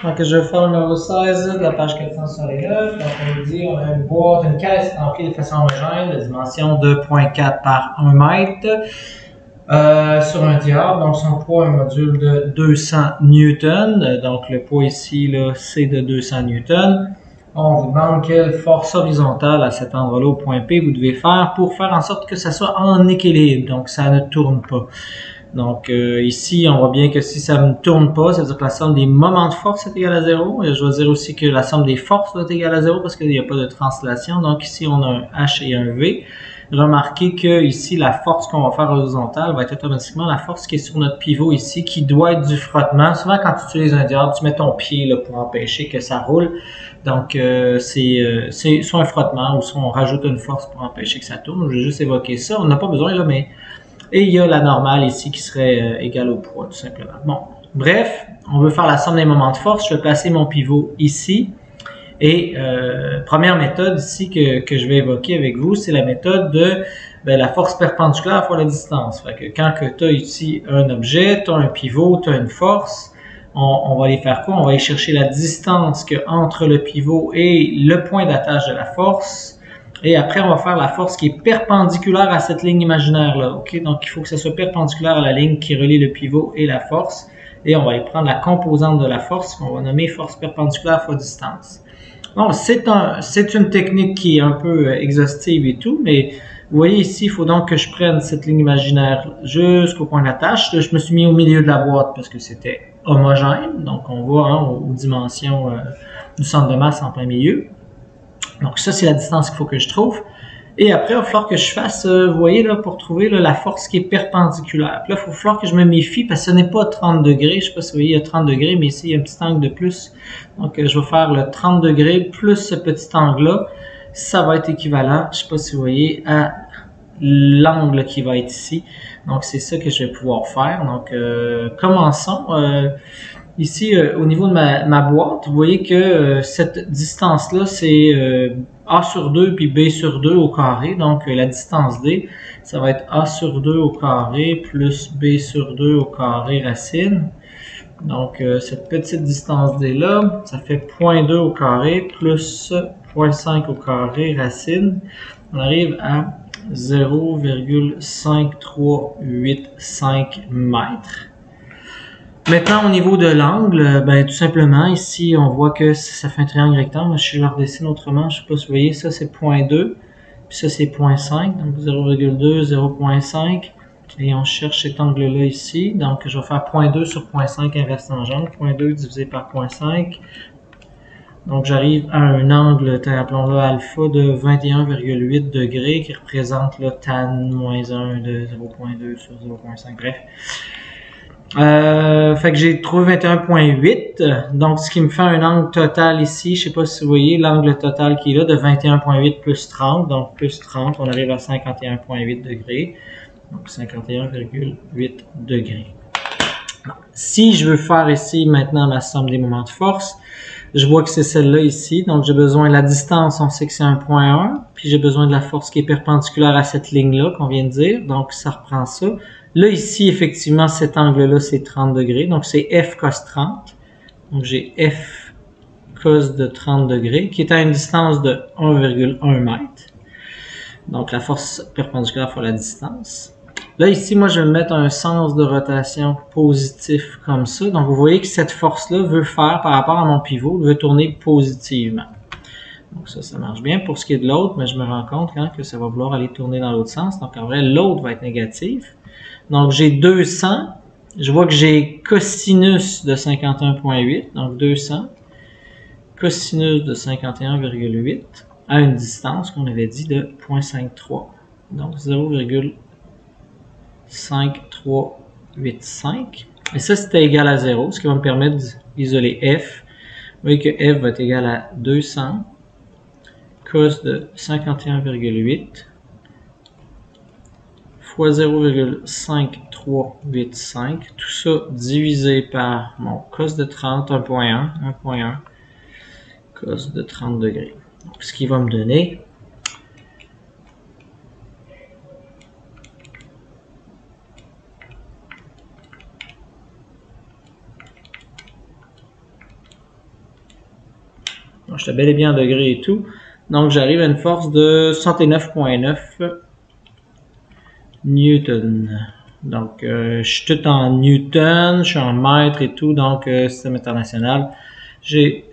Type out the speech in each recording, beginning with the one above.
Donc, je vais faire le numéro 16 de la page 469. Donc, on nous dit on a une boîte, une caisse remplie de façon homogène de dimension 2,4 par 1 mètre sur un diable. Donc, son poids est un module de 200 newtons. Donc, le poids ici, là, c'est de 200 newtons. On vous demande quelle force horizontale à cet endroit-là au point P vous devez faire pour faire en sorte que ça soit en équilibre. Donc, ça ne tourne pas. Donc ici, on voit bien que si ça ne tourne pas, ça veut dire que la somme des moments de force est égale à 0. Et je vais dire aussi que la somme des forces doit être égale à 0 parce qu'il n'y a pas de translation. Donc ici, on a un H et un V. Remarquez que ici, la force qu'on va faire horizontale va être automatiquement la force qui est sur notre pivot ici, qui doit être du frottement. Souvent, quand tu utilises un diable, tu mets ton pied là, pour empêcher que ça roule. Donc, c'est soit un frottement ou soit on rajoute une force pour empêcher que ça tourne. Je vais juste évoquer ça. On n'a pas besoin là, mais... Et il y a la normale ici qui serait égale au poids, tout simplement. Bon, bref, on veut faire la somme des moments de force. Je vais placer mon pivot ici. Et première méthode ici que je vais évoquer avec vous, c'est la méthode de la force perpendiculaire fois la distance. Fait que quand tu as ici un objet, tu as un pivot, tu as une force, on va aller faire quoi? On va aller chercher la distance qu'il y a entre le pivot et le point d'attache de la force. Et après, on va faire la force qui est perpendiculaire à cette ligne imaginaire-là. Okay? Donc, il faut que ça soit perpendiculaire à la ligne qui relie le pivot et la force. Et on va aller prendre la composante de la force qu'on va nommer force perpendiculaire fois distance. Bon, c'est une technique qui est un peu exhaustive et tout, mais vous voyez ici, il faut donc que je prenne cette ligne imaginaire jusqu'au point d'attache. Je me suis mis au milieu de la boîte parce que c'était homogène. Donc, on va aux dimensions du centre de masse en plein milieu. Donc ça, c'est la distance qu'il faut que je trouve. Et après, il va falloir que je fasse, vous voyez là, pour trouver là, la force qui est perpendiculaire. Puis là, il va falloir que je me méfie parce que ce n'est pas 30 degrés. Je ne sais pas si vous voyez, il y a 30 degrés, mais ici, il y a un petit angle de plus. Donc, je vais faire le 30 degrés plus ce petit angle-là. Ça va être équivalent, je ne sais pas si vous voyez, à l'angle qui va être ici. Donc, c'est ça que je vais pouvoir faire. Donc, commençons. Ici, au niveau de ma boîte, vous voyez que cette distance-là, c'est A sur 2 puis B sur 2 au carré. Donc, la distance D, ça va être A sur 2 au carré plus B sur 2 au carré racine. Donc, cette petite distance D-là, ça fait 0,2 au carré plus 0,5 au carré racine. On arrive à 0,5385 mètres. Maintenant, au niveau de l'angle, tout simplement, ici, on voit que ça fait un triangle rectangle. Je le redessine autrement. Je ne sais pas si vous voyez, ça c'est 0,2, puis ça c'est 0,5, donc 0,2, 0,5. Et on cherche cet angle-là ici. Donc, je vais faire 0,2 sur 0,5 inverse tangente. 0,2 divisé par 0,5. Donc, j'arrive à un angle, appelons-le alpha, de 21,8 degrés, qui représente le tan-1 de 0,2 sur 0,5. Bref. Fait que j'ai trouvé 21,8. Donc, ce qui me fait un angle total ici, je sais pas si vous voyez, l'angle total qui est là de 21,8 plus 30. Donc, plus 30, on arrive à 51,8 degrés. Donc, 51,8 degrés. Bon. Si je veux faire ici maintenant la somme des moments de force, je vois que c'est celle-là ici. Donc, j'ai besoin de la distance, on sait que c'est 1,1. Puis, j'ai besoin de la force qui est perpendiculaire à cette ligne-là qu'on vient de dire. Donc, ça reprend ça. Là, ici, effectivement, cet angle-là, c'est 30 degrés. Donc, c'est F cos 30. Donc, j'ai F cos de 30 degrés, qui est à une distance de 1,1 mètre. Donc, la force perpendiculaire fois la distance. Là, ici, moi, je vais mettre un sens de rotation positif comme ça. Donc, vous voyez que cette force-là veut faire, par rapport à mon pivot, veut tourner positivement. Donc, ça marche bien. Pour ce qui est de l'autre, mais je me rends compte que ça va vouloir aller tourner dans l'autre sens. Donc, en vrai, l'autre va être négatif. Donc, j'ai 200. Je vois que j'ai cosinus de 51,8. Donc, 200. Cosinus de 51,8 à une distance qu'on avait dit de 0,53. Donc, 0,5385. Et ça, c'était égal à 0, ce qui va me permettre d'isoler F. Vous voyez que F va être égal à 200 cos de 51,8 fois 0,5385. Tout ça divisé par mon cos de 30, 1,1 cos de 30 degrés. Donc, ce qui va me donner J'étais bel et bien en degrés et tout. Donc, j'arrive à une force de 69,9 newton. Donc, je suis tout en newton, je suis en mètres et tout. Donc, système international, j'ai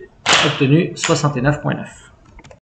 obtenu 69,9.